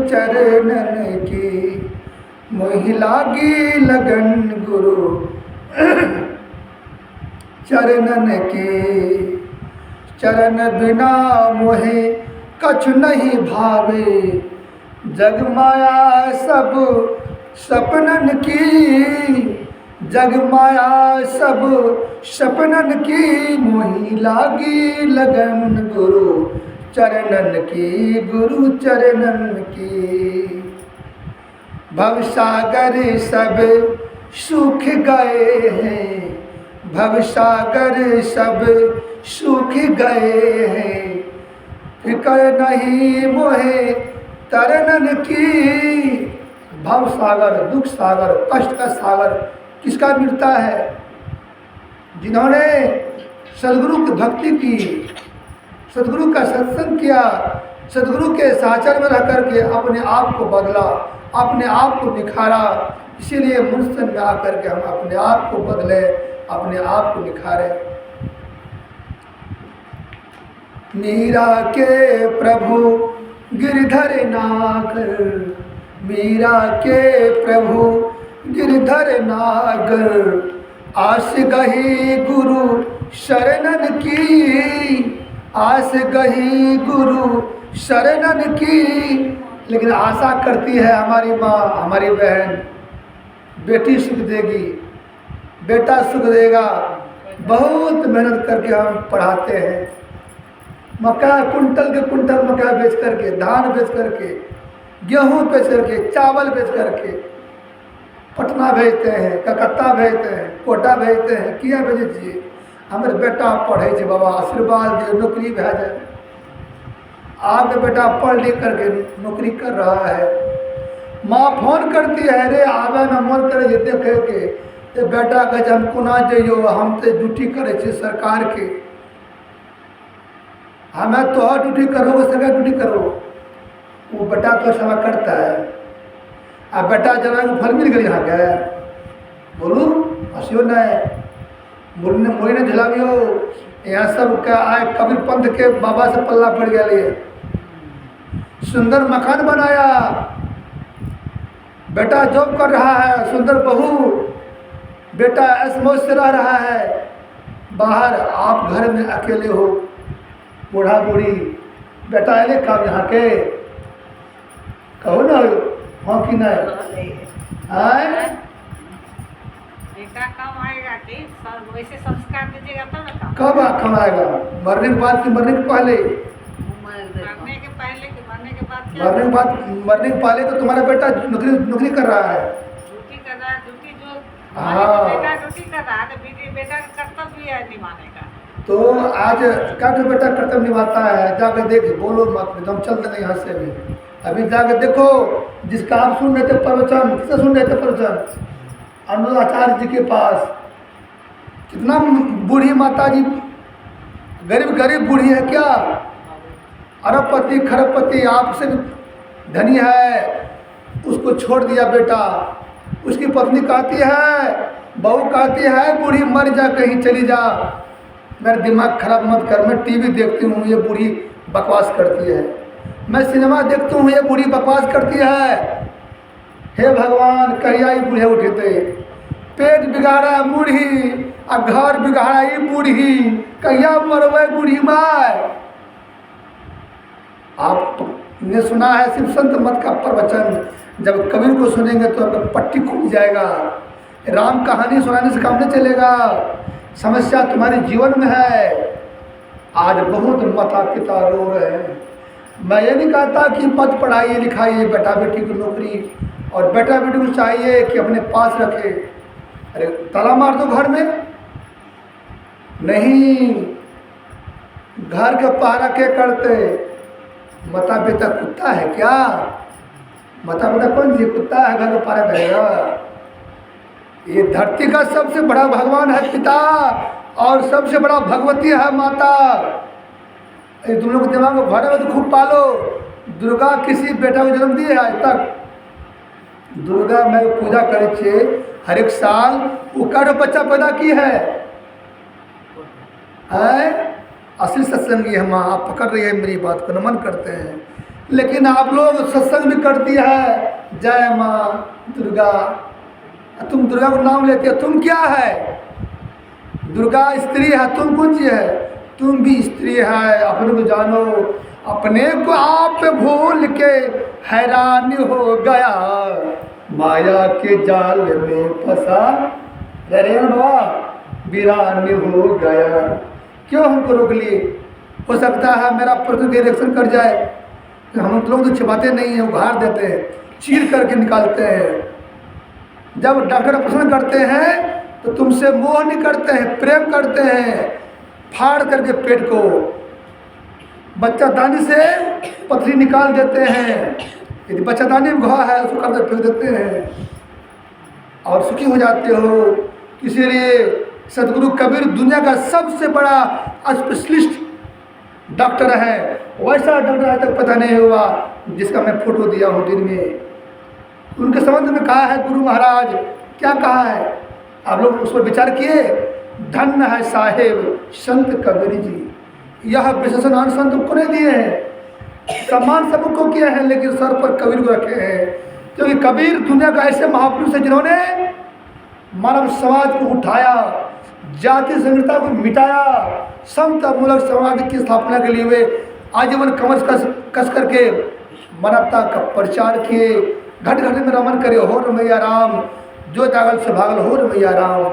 चरणन की, मोहि लागी लगन गुरु चरणन की। चरण बिना मोहे कछु नहीं भावे, जग माया सब सपनन की, जग माया सब सपनन की, मोहि लागी लगन गुरु चरणन की, गुरु चरणन की। भवसागर सब सूख गए हैं, भवसागर सब सूख गए हैं, फिकर नहीं मोहे तरनन की। भव सागर, दुख सागर, कष्ट का सागर किसका मिटता है? जिन्होंने सदगुरु की भक्ति की, सदगुरु का सत्संग किया, सदगुरु के साचर में रह करके अपने आप को बदला, अपने आप को निखारा। इसीलिए मुंसन में आकर के हम अपने आप को बदले, अपने आप को निखारे। मीरा के प्रभु गिरधर नागर, मीरा के प्रभु गिरधर नागर, आस गही गुरु शरणन की, आस गही गुरु शरणन की। लेकिन आशा करती है हमारी माँ, हमारी बहन, बेटी सुख देगी, बेटा सुख देगा। बहुत मेहनत करके हम पढ़ाते हैं, मक्का कुंटल के कुंटल मक्का बेच करके, धान बेच करके, गेहूँ बेच करके, चावल बेच करके पटना भेजते हैं, कलकत्ता भेजते हैं, कोटा भेजते हैं। किया भेजिए? हमारे बेटा पढ़े जी, बाबा आशीर्वाद दिए, नौकरी भेजे। आपका बेटा पढ़ लिख करके नौकरी कर रहा है। माँ फोन करती है, रे आवे न मन करे देखे के, तो बेटा कहे हम कोना जइयो, हम तो ड्यूटी करे छे सरकार के, हमें तो ड्यूटी करो, सरकार ड्यूटी करो। वो बेटा तो सेवा करता है। अब बेटा जना फल मिल गई यहाँ गए, बोलू हंसियो न मुड़ी ने झुलावियो। यहाँ सब का आए कबीर पंथ के बाबा से पल्ला पड़ गया, लिए सुंदर मकान बनाया, बेटा जॉब कर रहा है, सुंदर बहू, बेटा ऐश-मौज से रह रहा है। बाहर आप घर में अकेले हो, बूढ़ा बूढ़ी, बेटा अले काम यहाँ के, कहो ना हाँ कि नहीं? आए बेटा कब आएगा कि वैसे संस्कार दीजिएगा तब ना। कब कमाएगा? मरने के बाद कि मरने के पहले? मरने के पहले कि मरने के बाद? मरने के बाद, मरने के पहले तो तुम्हारा बेटा नौकरी कर रहा है, ड्यूटी कर रहा है, ड्यूटी जो हाँ। बेटा ड्यूटी कर रहा है तो बेटा का कर्तव्य है निभाने का। तो आज क्या तो बेटा कर्तव्य निभाता है? जाकर देख, बोलो मत, एकदम चलते नहीं यहाँ से भी। अभी जाकर देखो, जिसका आप सुन रहे थे प्रवचन, किससे सुन रहे थे प्रवचन? अनुराचार्य जी के पास। कितना बूढ़ी माता जी, गरीब गरीब बूढ़ी है क्या? अरबपति खरबपति आपसे धनी है, उसको छोड़ दिया बेटा। उसकी पत्नी कहती है, बहू कहती है, बूढ़ी मर जा, कहीं चली जा, मेरा दिमाग खराब मत कर, मैं टीवी देखती हूँ, ये बूढ़ी बकवास करती है, मैं सिनेमा देखती हूँ, ये बूढ़ी बकवास करती है। हे भगवान, कहिया ही बूढ़े उठे थे, पेट बिगाड़ा बूढ़ी, और घर बिगाड़ा ही बूढ़ी, कहिया मरवे बूढ़ी माँ। आपने सुना है शिव संत मत का प्रवचन, जब कबीर को सुनेंगे तो आपका पट्टी खुल जाएगा। राम कहानी सुनाने से काम नहीं चलेगा, समस्या तुम्हारे जीवन में है। आज बहुत माता पिता रो रहे हैं। मैं ये नहीं कहता कि मत पढ़ाइए लिखाइए बेटा बेटी की नौकरी, और बेटा बेटी को चाहिए कि अपने पास रखे। अरे ताला मार दो घर में, नहीं, घर का पहरा क्या करते? माता पिता कुत्ता है क्या? माता पिता कौन सी कुत्ता है घर का पहरा करेगा? ये धरती का सबसे बड़ा भगवान है पिता, और सबसे बड़ा भगवती है माता। तुम लोग दिमाग में भरे में तो खूब पालो। दुर्गा किसी बेटा को जन्म दिए आज तक? दुर्गा मैं पूजा करे छे हर एक साल, वो करो बच्चा पैदा की है? असली सत्संगी है माँ, आप पकड़ रही है मेरी बात को, नमन करते हैं। लेकिन आप लोग सत्संग भी करती है, जय माँ दुर्गा। तुम दुर्गा को नाम लेते हो, तुम क्या है? दुर्गा स्त्री है, तुम कौन सी है? तुम भी स्त्री है। अपने को जानो, अपने को आप भूल के हैरान हो गया, माया के जाल में फंसा रे बाबा, वीरान हो गया। क्यों हमको रोक लिए? हो सकता है मेरा प्रश्न के रिएक्शन कर जाए। तो हम लोग तो छिपाते नहीं हैं, उघाड़ देते हैं, चीर करके निकालते हैं। जब डॉक्टर प्रश्न करते हैं तो तुमसे मोह नहीं करते हैं, प्रेम करते हैं, फाड़ करके पेट को, बच्चादानी से पथरी निकाल देते हैं। यदि बच्चादानी में घाव है उसको करके फेंक देते हैं और सुखी हो जाते हो। इसीलिए सदगुरु कबीर दुनिया का सबसे बड़ा स्पेशलिस्ट डॉक्टर है। वैसा डॉक्टर आज तक पता नहीं हुआ जिसका मैं फोटो दिया हूँ दिन में। उनके संबंध में कहा है गुरु महाराज, क्या कहा है आप लोग उस पर विचार किए? धन्य है साहेब संत कबीर जी, यह विशेषण संत को नहीं दिए हैं, सम्मान सबको किया है, लेकिन सर पर कबीर को रखे हैं। क्योंकि कबीर दुनिया का ऐसे महापुरुष है जिन्होंने मानव समाज को उठाया, जाति संहिता को मिटाया, समता मूलक समाज की स्थापना के लिए वे आजीवन कमर कस करके मानवता का प्रचार किए। घट घट में रमन करे हो मैया राम, जो जागल से भागल हो मैया राम।